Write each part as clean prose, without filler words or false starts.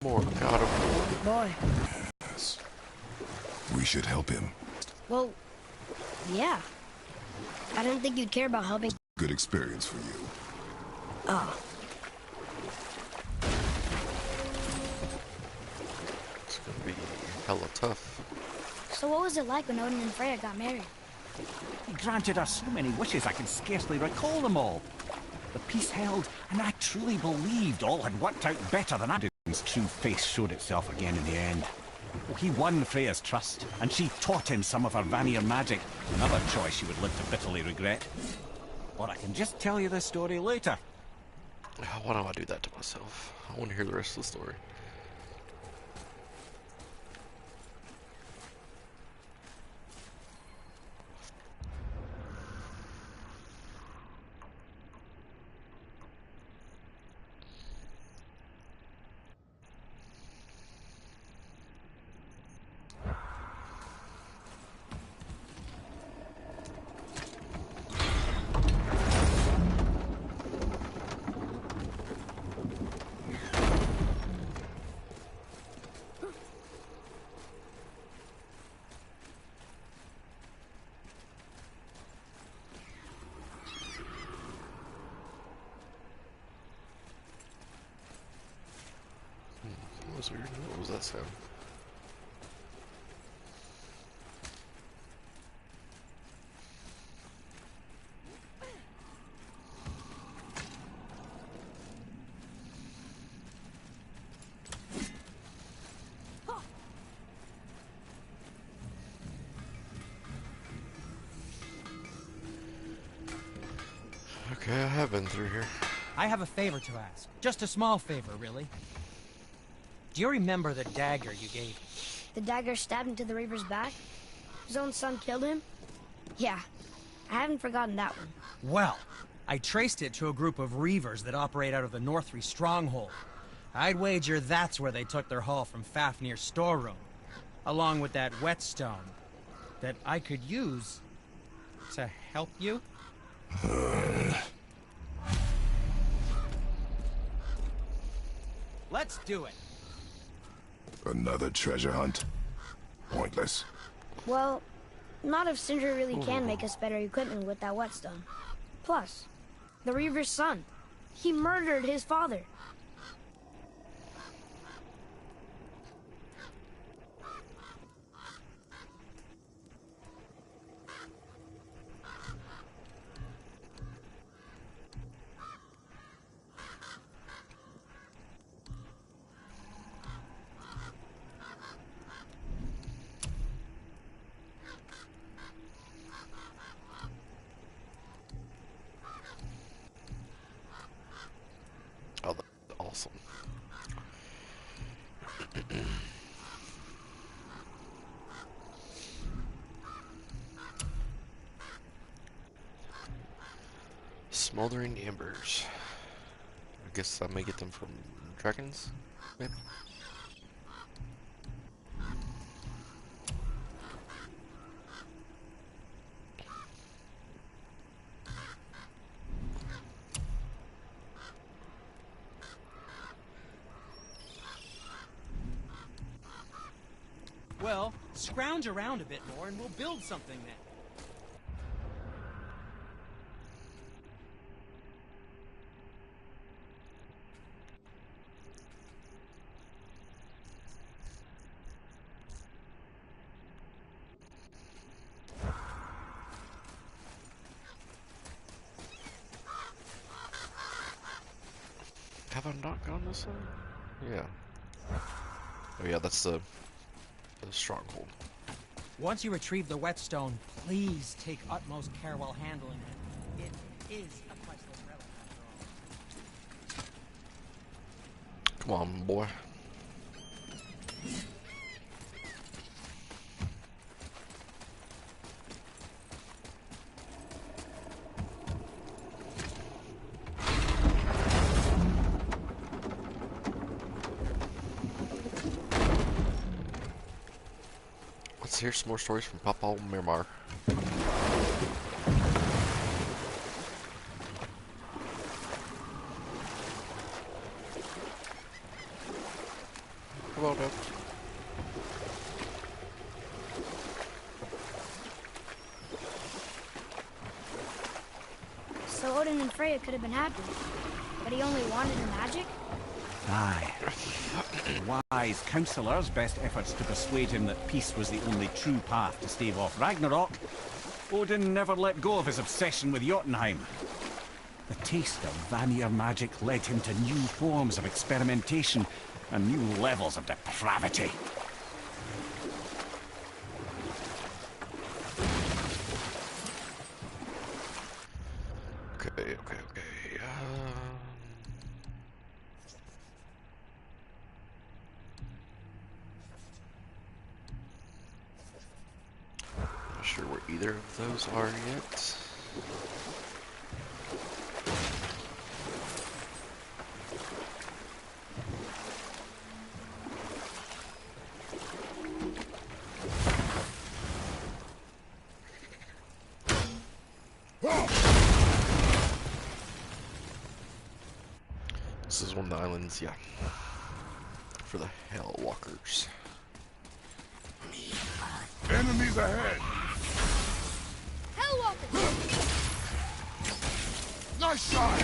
More God of War. Boy. We should help him. Well, yeah. I didn't think you'd care about helping. Good experience for you. Oh. It's gonna be hella tough. So what was it like when Odin and Freya got married? He granted her so many wishes I can scarcely recall them all. The peace held, and I truly believed all had worked out better than I did. His true face showed itself again in the end. He won Freya's trust, and she taught him some of her Vanir magic, another choice she would live to bitterly regret. Or I can just tell you this story later. Why don't I do that to myself? I want to hear the rest of the story. That was weird. What was that sound? Okay, I have been through here. I have a favor to ask. Just a small favor, really. Do you remember the dagger you gave me? The dagger stabbed into the Reaver's back? His own son killed him? Yeah, I haven't forgotten that one. Well, I traced it to a group of Reavers that operate out of the Northree stronghold. I'd wager that's where they took their haul from Fafnir's storeroom, along with that whetstone that I could use to help you. Let's do it. Another treasure hunt? Pointless. Well, not if Sindri really can make us better equipment with that whetstone. Plus, the Reaver's son. He murdered his father. Oh, that's awesome. Smoldering embers. I guess I may get them from dragons, maybe? Well, scrounge around a bit more and we'll build something then. Have I not gone this way? Yeah. Oh yeah, that's the stronghold. Once you retrieve the whetstone, please take utmost care while handling it. It is a priceless relic after all. Come on, boy. Let's hear some more stories from Papa Miramar. Come on, man. So Odin and Freya could have been happy, but he only wanted her magic? Aye. The wise counsellor's best efforts to persuade him that peace was the only true path to stave off Ragnarok. Odin never let go of his obsession with Jotunheim. The taste of Vanir magic led him to new forms of experimentation and new levels of depravity. Okay. Not sure where either of those are yet. This is one of the islands, yeah. For the Hell Walkers. Enemies ahead! Hellwalkers! Nice shot!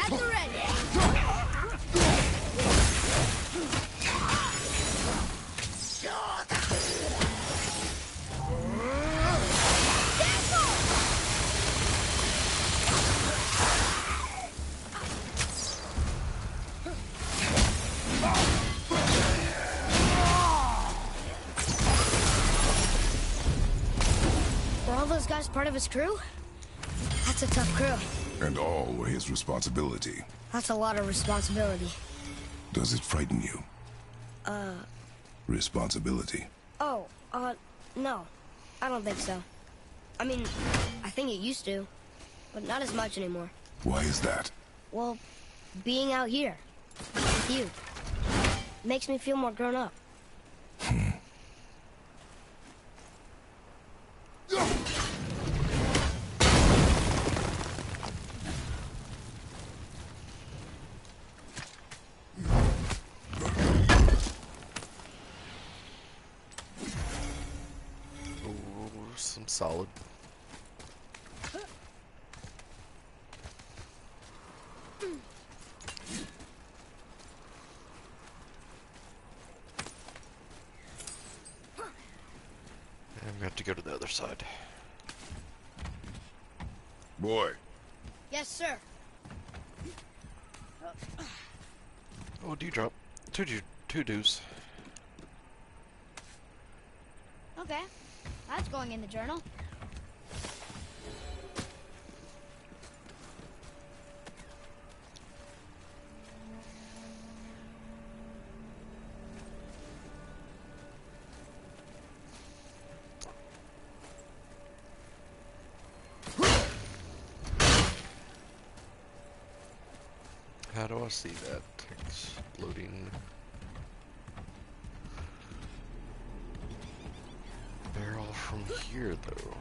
At the ready! Were all those guys part of his crew? That's a tough crew. And all were his responsibility. That's a lot of responsibility. Does it frighten you? Responsibility. Oh, no. I don't think so. I mean, I think it used to, but not as much anymore. Why is that? Well, being out here with you makes me feel more grown up. Ooh, some solid. And we have to go to the other side. Boy, Yes, sir. Oh, dewdrop. Two dews. Okay. That's going in the journal. How do I see that? Exploding barrel from here, though.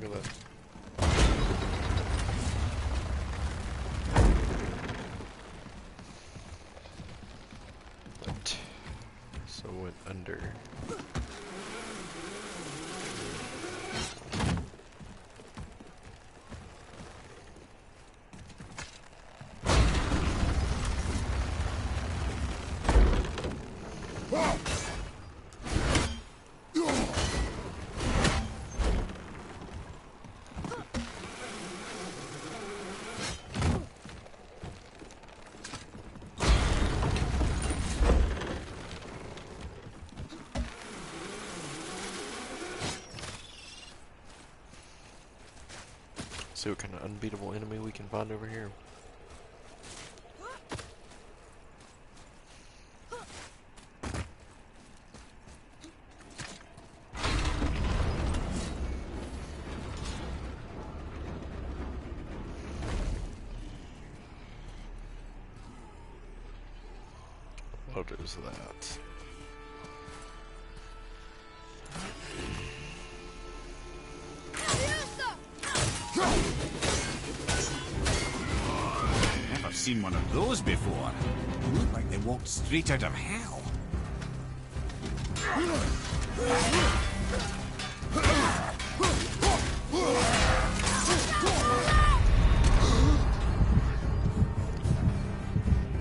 Look at that. That. So it went under. See what kind of unbeatable enemy we can find over here. What is that? Never seen one of those before. Look like they walked straight out of hell.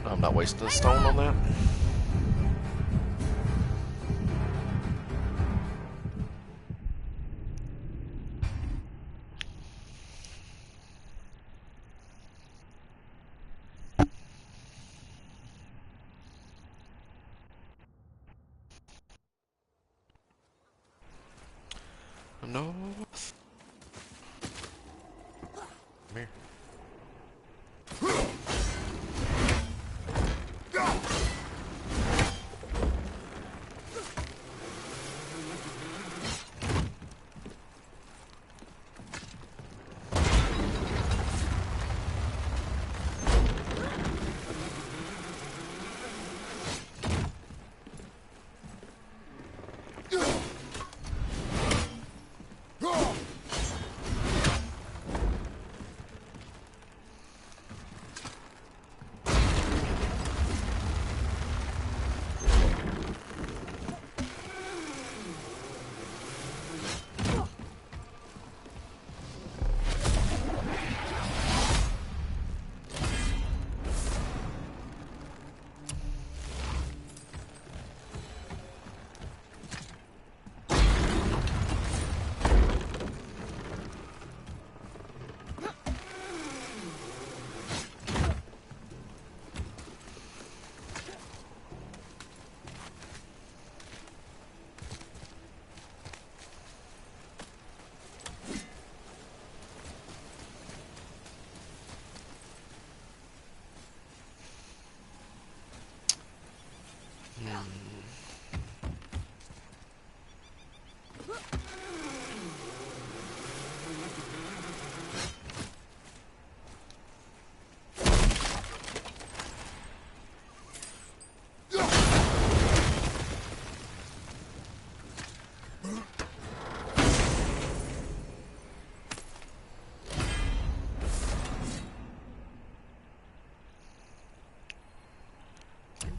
I'm not wasting a stone on that. No. Come here.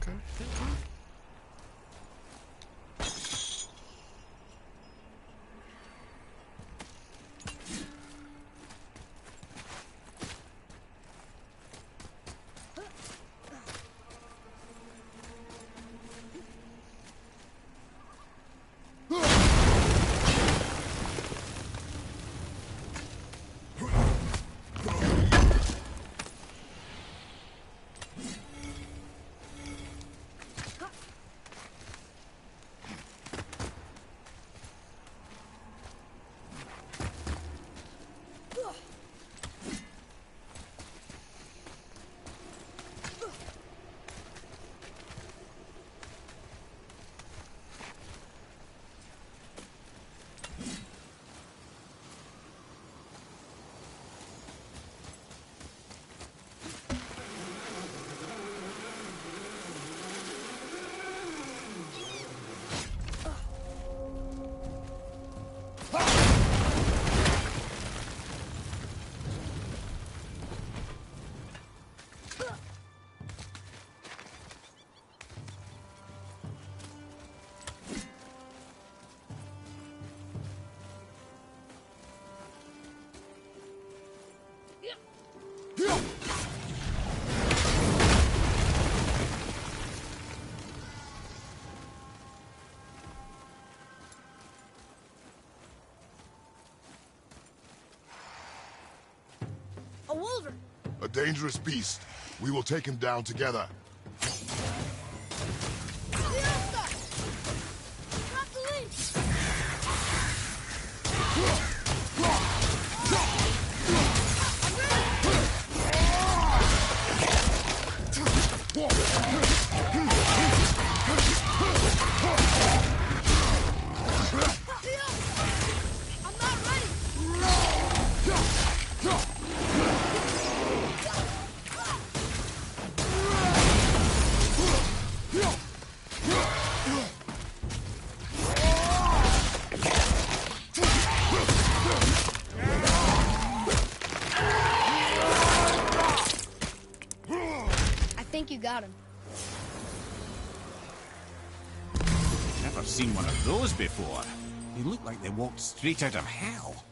Okay. wolverine. A dangerous beast. We will take him down together. Fiesta! Drop the leash! I'm not ready! I think you got him. Never seen one of those before. They look like they walked straight out of hell.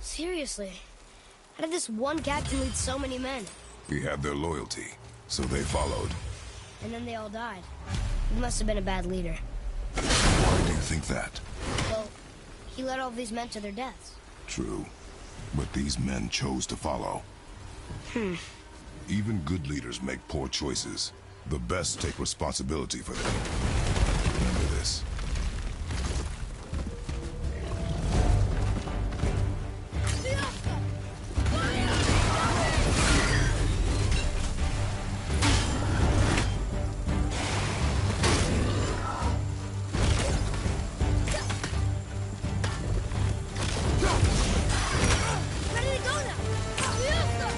Seriously, how did this one captain lead so many men? He had their loyalty, so they followed. And then they all died. He must have been a bad leader. Why do you think that? Well, he led all of these men to their deaths. True. But these men chose to follow. Even good leaders make poor choices. The best take responsibility for them. Remember this. Ready to go now! Fiesta!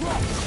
I'm ready.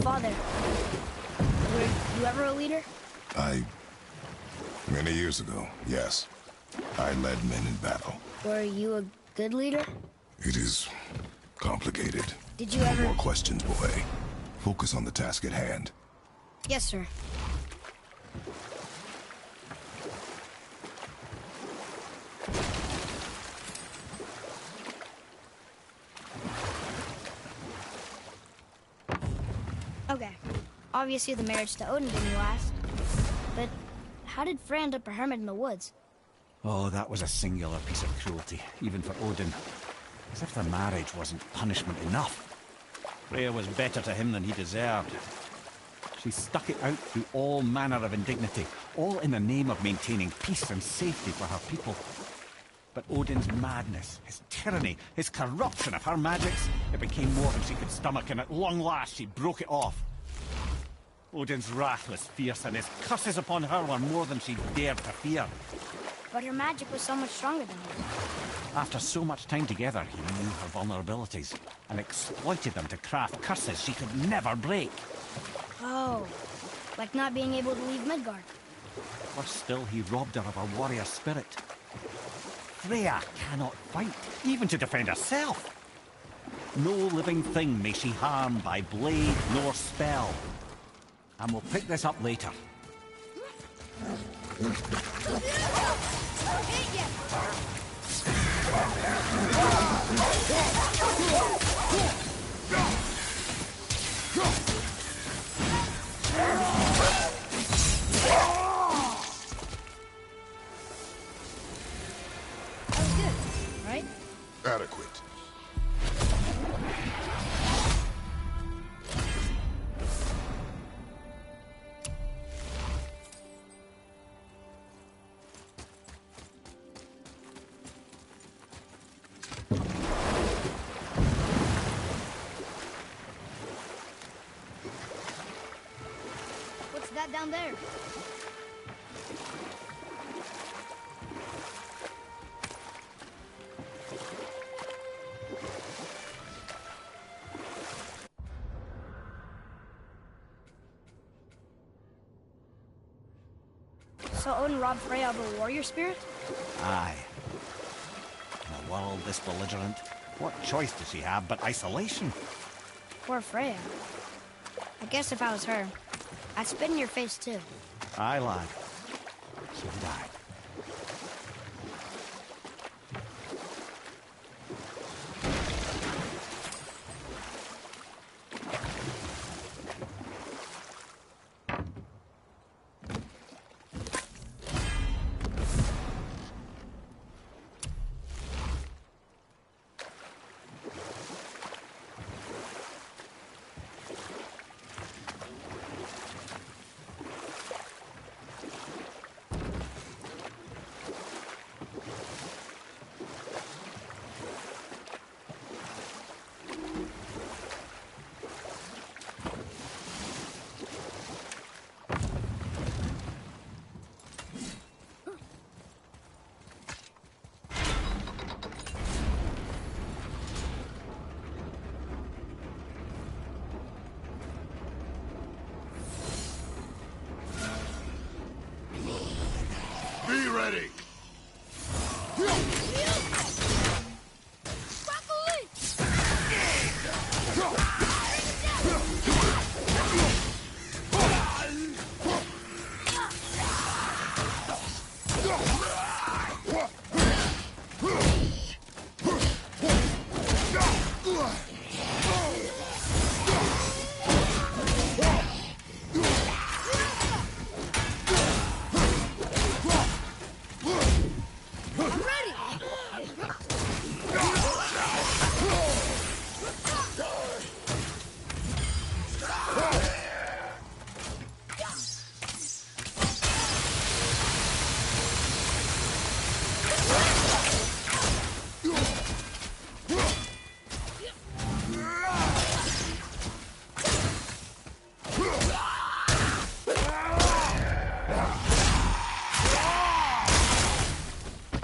Father, were you ever a leader? Many years ago, yes. I led men in battle. Were you a good leader? It is complicated. Did you No ever... more questions, boy. Focus on the task at hand. Yes, sir. Okay. Obviously the marriage to Odin didn't last. But how did Frey end up a hermit in the woods? Oh, that was a singular piece of cruelty, even for Odin. As if the marriage wasn't punishment enough. Freya was better to him than he deserved. She stuck it out through all manner of indignity, all in the name of maintaining peace and safety for her people. But Odin's madness, his tyranny, his corruption of her magics, it became more than she could stomach, and at long last she broke it off. Odin's wrath was fierce, and his curses upon her were more than she dared to fear. But her magic was so much stronger than his. After so much time together, he knew her vulnerabilities, and exploited them to craft curses she could never break. Oh, like not being able to leave Midgard. Worse still, he robbed her of her warrior spirit. Freya cannot fight, even to defend herself. No living thing may she harm by blade nor spell. And we'll pick this up later. That was good, right? Adequate. What's that down there? So Odin robbed Freya of her warrior spirit? Aye. In a world this belligerent, what choice does she have but isolation? Poor Freya. I guess if I was her, I'd spit in your face too. Aye, lad. So did I. Be ready!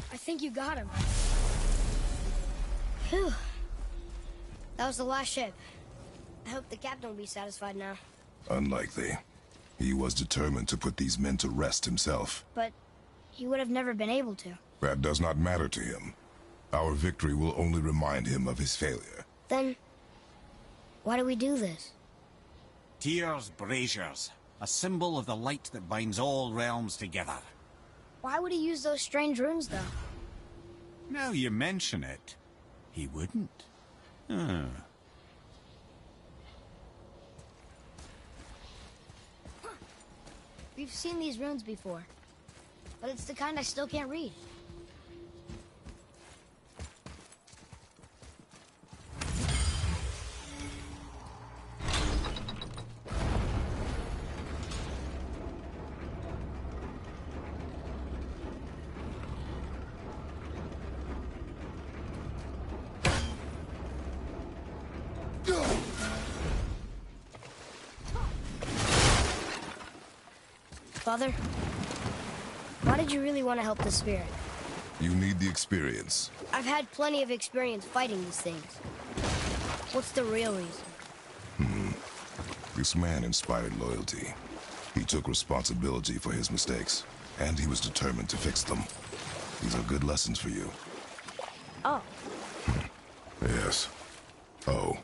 I think you got him. Phew. That was the last ship. I hope the captain will be satisfied now. Unlikely. He was determined to put these men to rest himself. But he would have never been able to. That does not matter to him. Our victory will only remind him of his failure. Then, why do we do this? Tyr's braziers, a symbol of the light that binds all realms together. Why would he use those strange runes, though? Now you mention it, he wouldn't. We've seen these runes before, but it's the kind I still can't read. Father, why did you really want to help the spirit? You need the experience. I've had plenty of experience fighting these things. What's the real reason? This man inspired loyalty. He took responsibility for his mistakes, and he was determined to fix them. These are good lessons for you. Oh. Yes. Oh.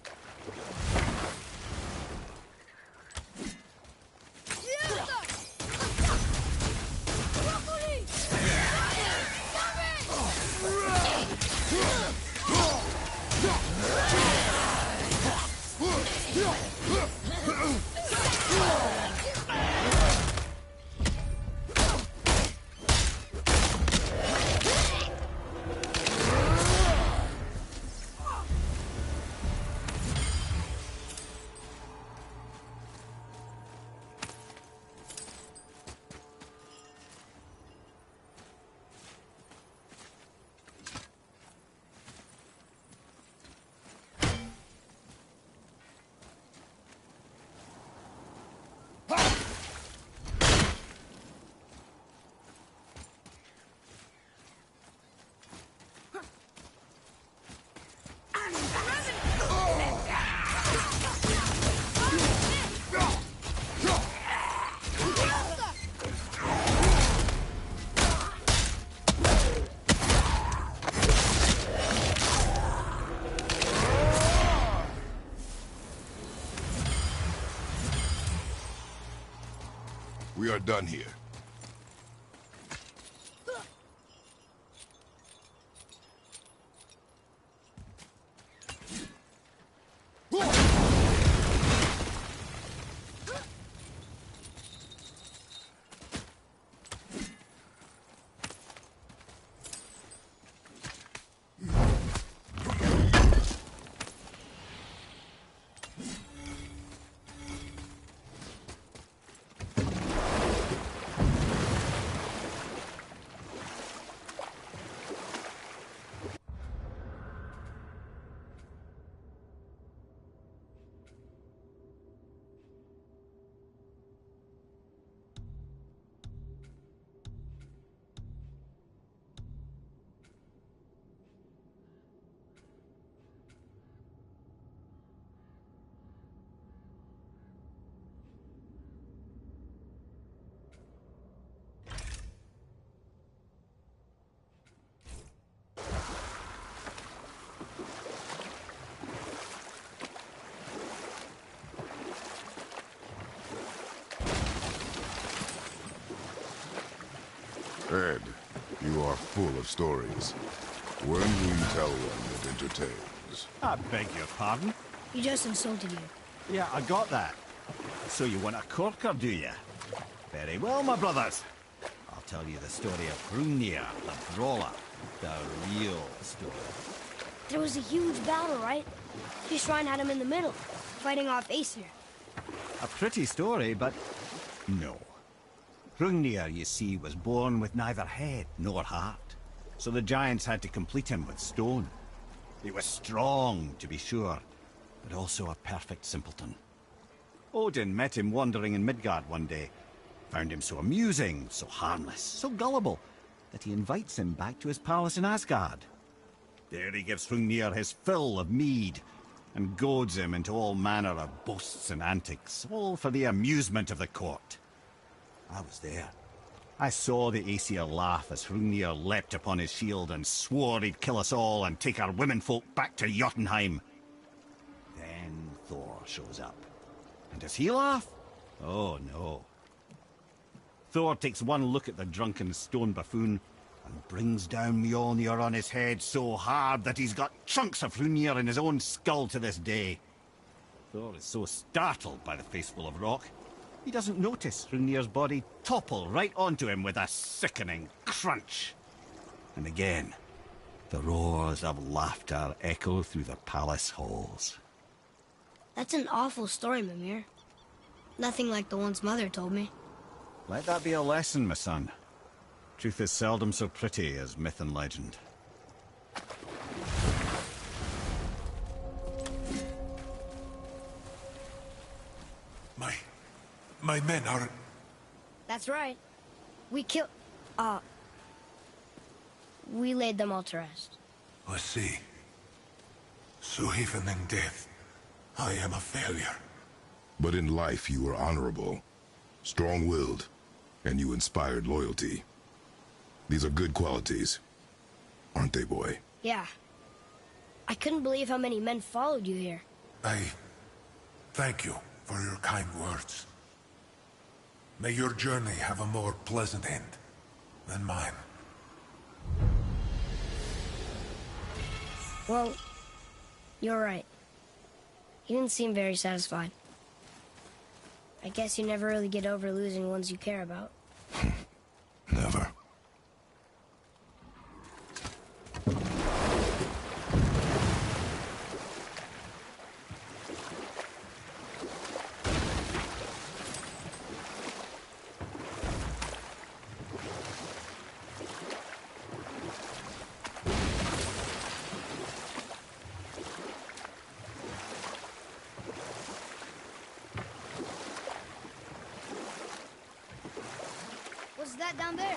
We are done here. Ed, you are full of stories. When will you tell one that entertains? I beg your pardon? He just insulted you. Yeah, I got that. So you want a corker, do you? Very well, my brothers. I'll tell you the story of Hrungnir, the brawler. The real story. There was a huge battle, right? His shrine had him in the middle, fighting off Aesir. A pretty story, but no. Hrungnir, you see, was born with neither head nor heart. So the giants had to complete him with stone. He was strong, to be sure, but also a perfect simpleton. Odin met him wandering in Midgard one day. Found him so amusing, so harmless, so gullible, that he invites him back to his palace in Asgard. There he gives Hrungnir his fill of mead, and goads him into all manner of boasts and antics, all for the amusement of the court. I was there. I saw the Aesir laugh as Hrungnir leapt upon his shield and swore he'd kill us all and take our womenfolk back to Jotunheim. Then Thor shows up. And does he laugh? Oh, no. Thor takes one look at the drunken stone buffoon and brings down Mjolnir on his head so hard that he's got chunks of Hrungnir in his own skull to this day. Thor is so startled by the faceful of rock, he doesn't notice Hrungnir's body topple right onto him with a sickening crunch. And again, the roars of laughter echo through the palace halls. That's an awful story, Mimir. Nothing like the ones Mother told me. Let that be a lesson, my son. Truth is seldom so pretty as myth and legend. My men are... That's right. We laid them all to rest. I see. So even in death, I am a failure. But in life you were honorable, strong-willed, and you inspired loyalty. These are good qualities, aren't they, boy? Yeah. I couldn't believe how many men followed you here. I thank you for your kind words. May your journey have a more pleasant end than mine. Well, you're right. You didn't seem very satisfied. I guess you never really get over losing ones you care about. Never. What's that down there?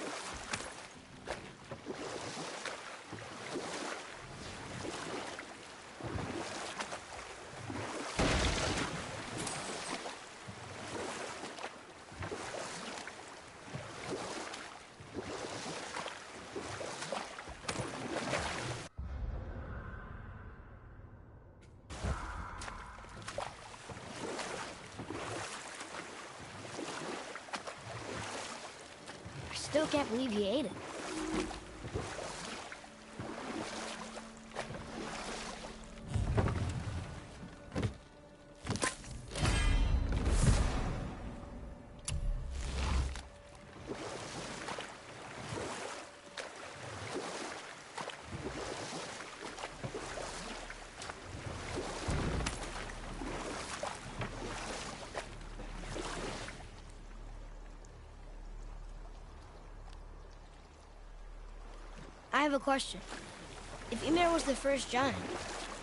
Still can't believe you ate it. I have a question. If Ymir was the first giant,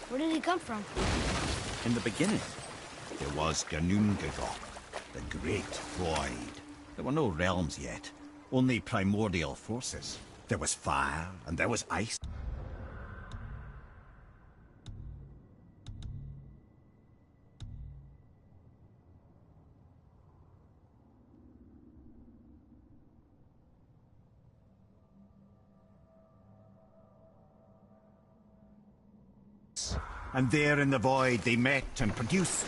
where did he come from? In the beginning, there was Ginnungagap, the Great Void. There were no realms yet, only primordial forces. There was fire, and there was ice. And there in the void they met and produced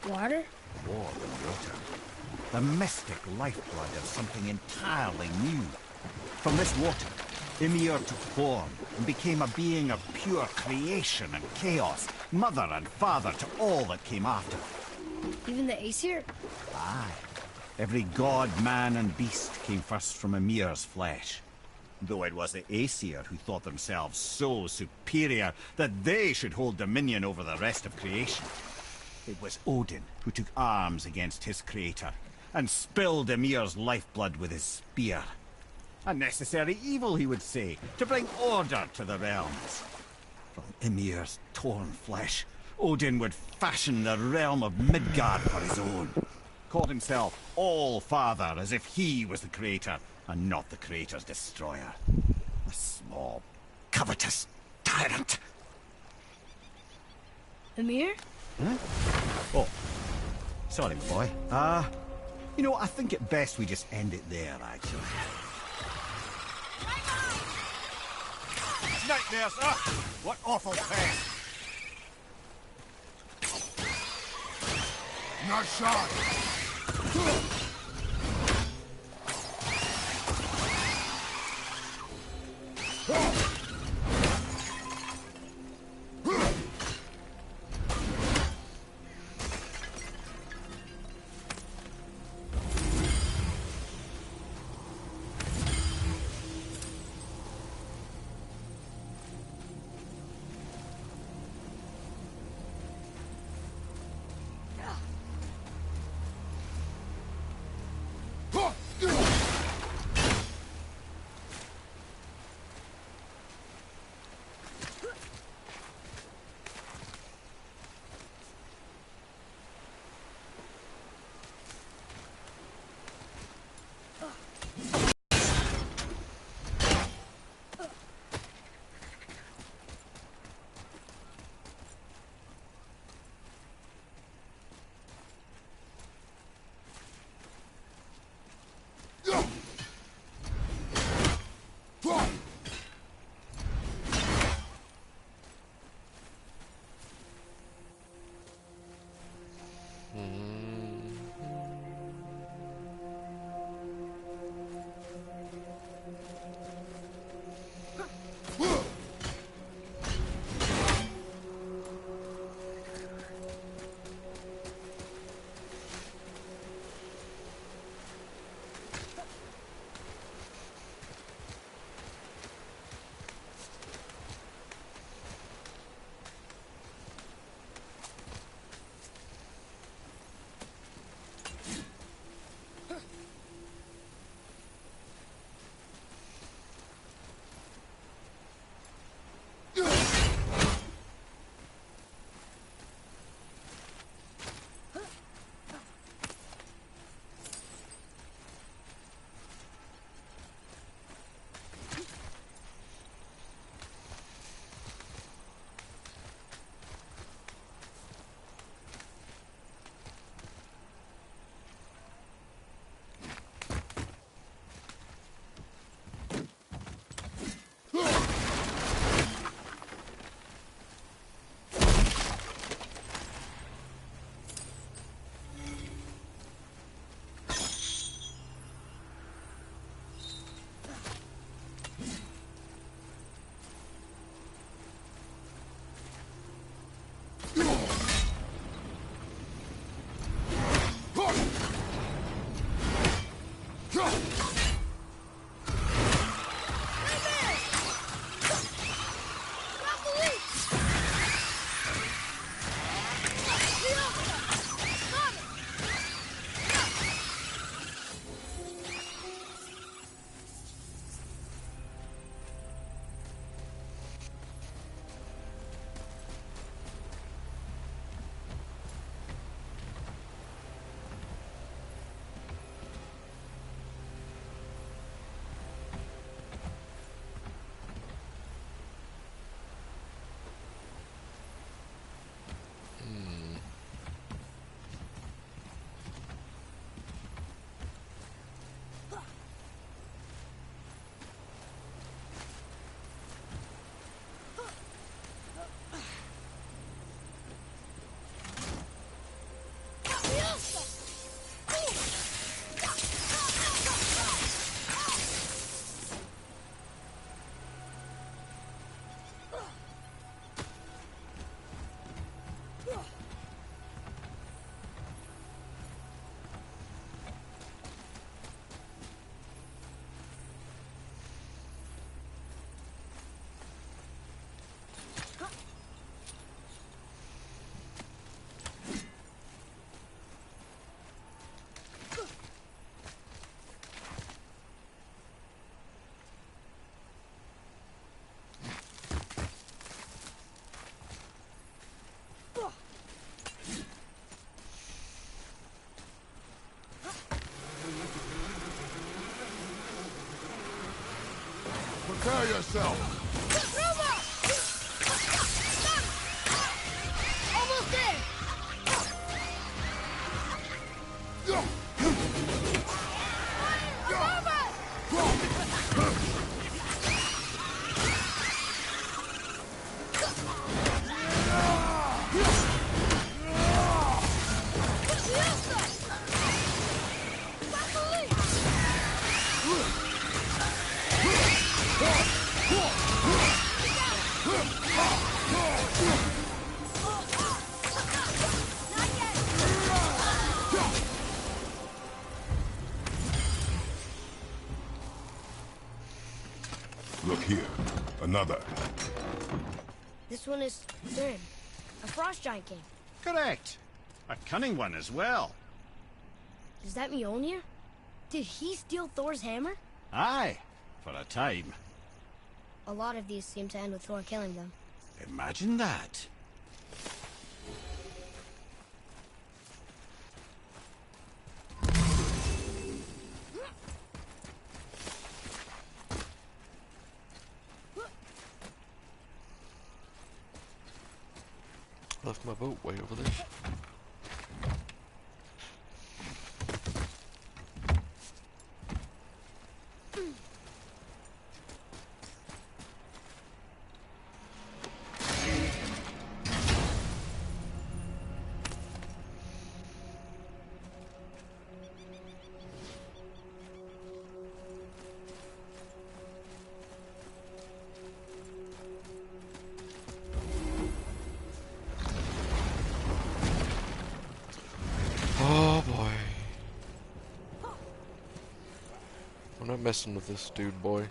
Water? more than water. The mystic lifeblood of something entirely new. From this water, Ymir took form and became a being of pure creation and chaos, mother and father to all that came after. Even the Aesir? Aye. Every god, man, and beast came first from Ymir's flesh. Though it was the Aesir who thought themselves so superior that they should hold dominion over the rest of creation. It was Odin who took arms against his creator and spilled Ymir's lifeblood with his spear. A necessary evil, he would say, to bring order to the realms. From Ymir's torn flesh, Odin would fashion the realm of Midgard for his own. Called himself All-Father as if he was the creator and not the creator's destroyer. A small, covetous tyrant. Amir? Huh? Oh, sorry, boy. You know, I think it best we just end it there, actually. Nightmares! What awful pain! Nice shot! Prepare yourself! Over Look here. Another. This one is Thrym, a frost giant king. Correct. A cunning one as well. Is that Mjolnir? Did he steal Thor's hammer? Aye, for a time. A lot of these seem to end with Thor killing them. Imagine that. Left my boat way over there. Oh boy. I'm not messing with this dude, boy.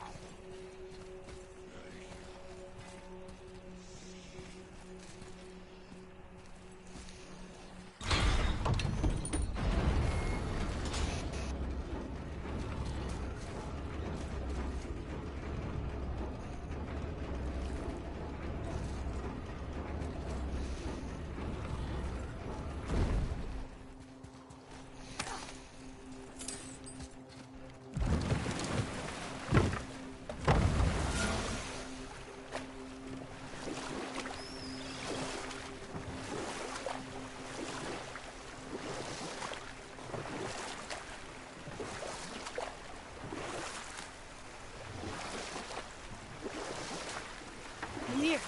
Ymir,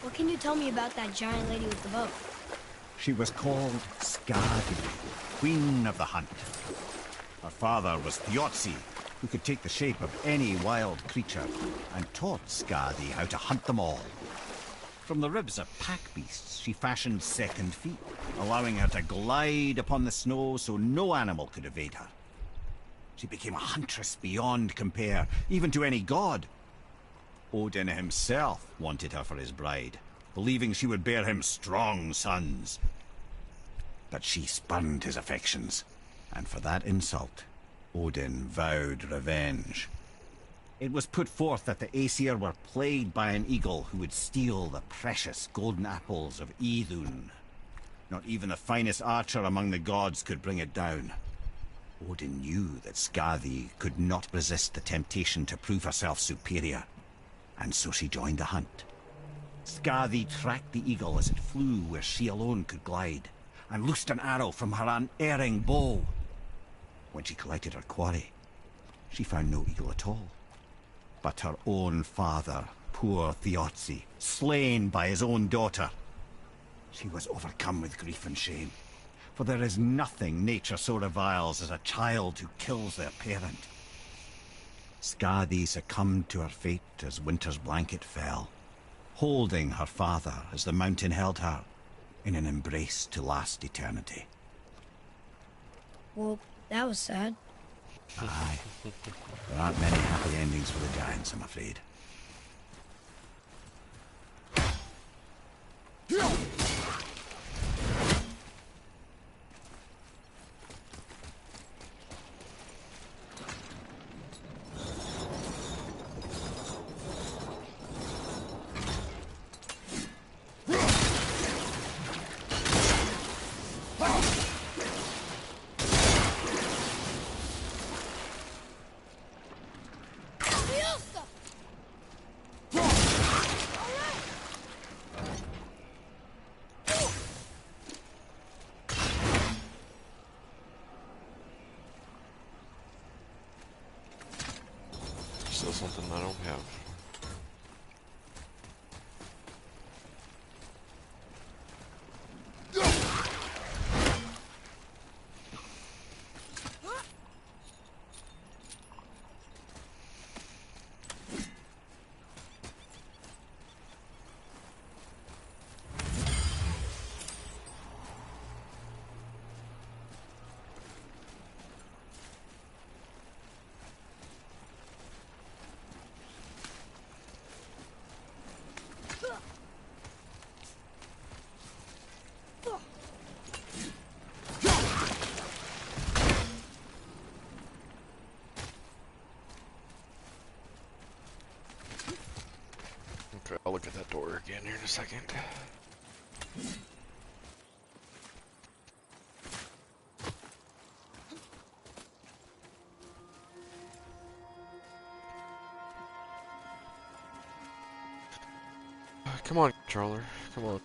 what can you tell me about that giant lady with the bow? She was called Skadi, Queen of the Hunt. Her father was Thiazi, who could take the shape of any wild creature, and taught Skadi how to hunt them all. From the ribs of pack beasts, she fashioned second feet, allowing her to glide upon the snow so no animal could evade her. She became a huntress beyond compare, even to any god. Odin himself wanted her for his bride, believing she would bear him strong sons. But she spurned his affections, and for that insult, Odin vowed revenge. It was put forth that the Aesir were plagued by an eagle who would steal the precious golden apples of Idun. Not even the finest archer among the gods could bring it down. Odin knew that Skadi could not resist the temptation to prove herself superior, and so she joined the hunt. Skadi tracked the eagle as it flew where she alone could glide, and loosed an arrow from her unerring bow. When she collected her quarry, she found no eagle at all, but her own father, poor Thiazi, slain by his own daughter. She was overcome with grief and shame, for there is nothing nature so reviles as a child who kills their parent. Skadi succumbed to her fate as winter's blanket fell, holding her father as the mountain held her in an embrace to last eternity. Well, that was sad. Aye. There aren't many happy endings for the giants, I'm afraid. Still something I don't have. second. Come on, controller. Come on.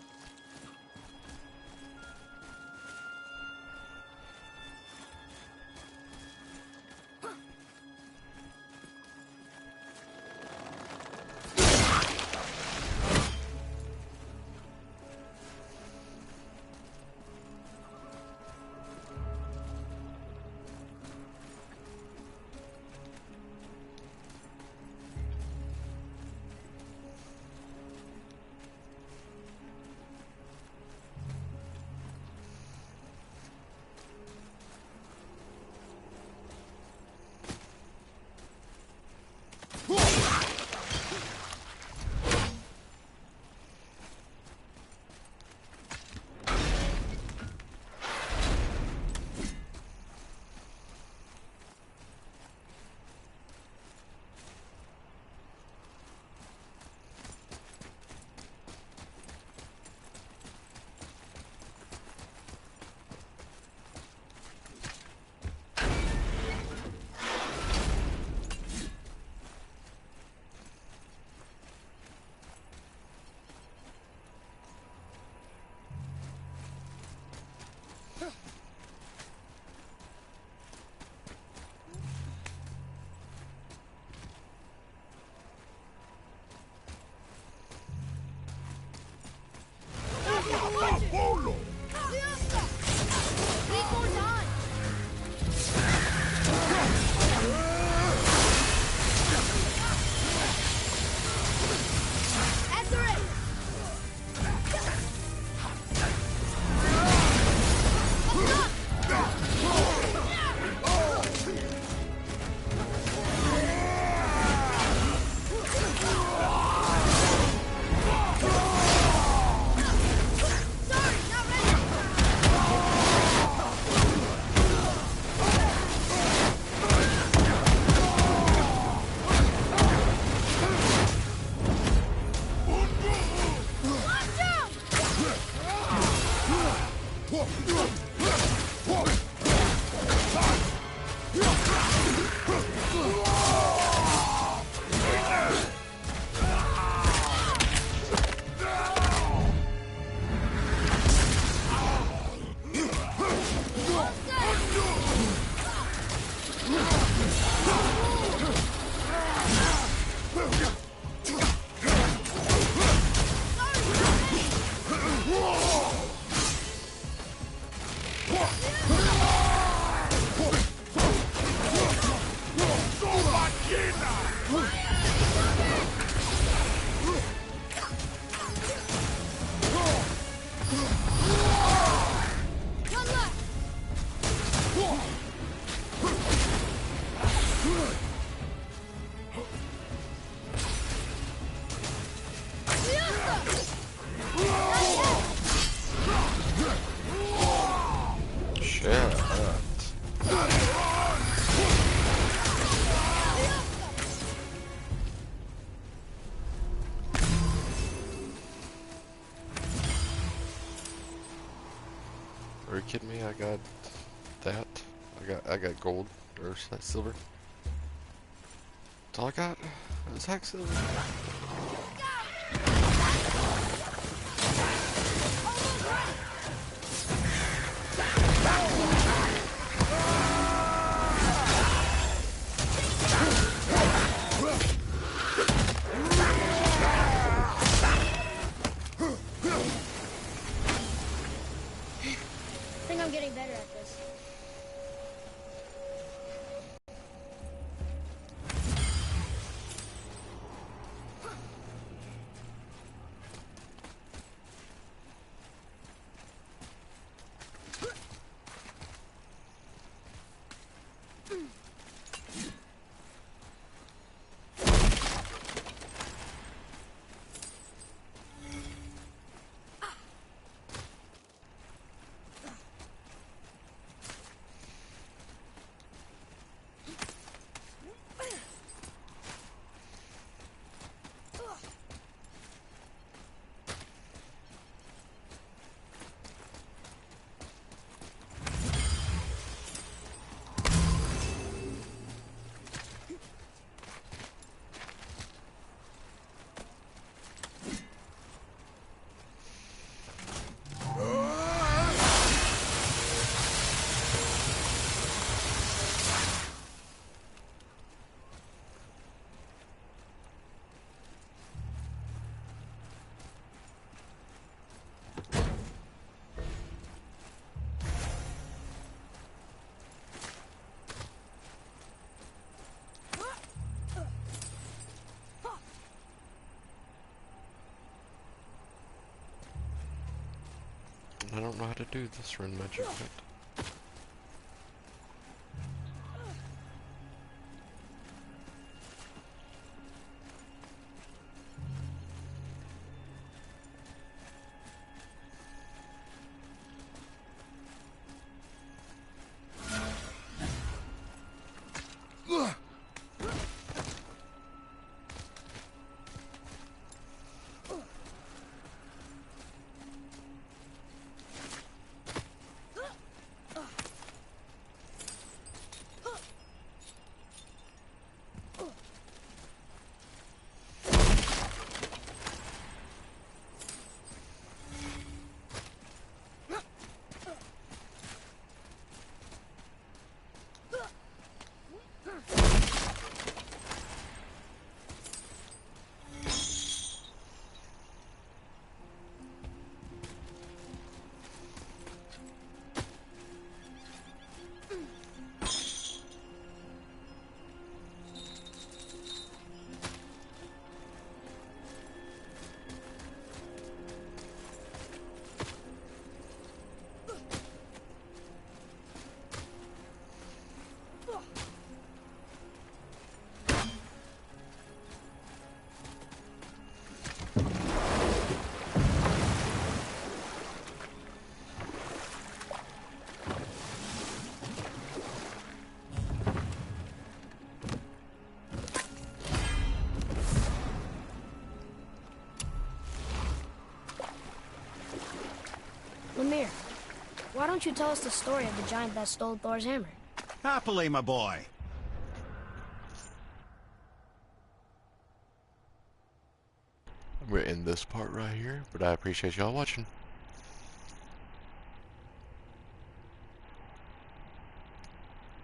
Are you kidding me? I got that. I got gold or silver. That's all I got. It's hack silver. I think I'm getting better at this. I don't know how to do this rune magic yet. Lemire, why don't you tell us the story of the giant that stole Thor's hammer? Happily, my boy. We're in this part right here, but I appreciate y'all watching.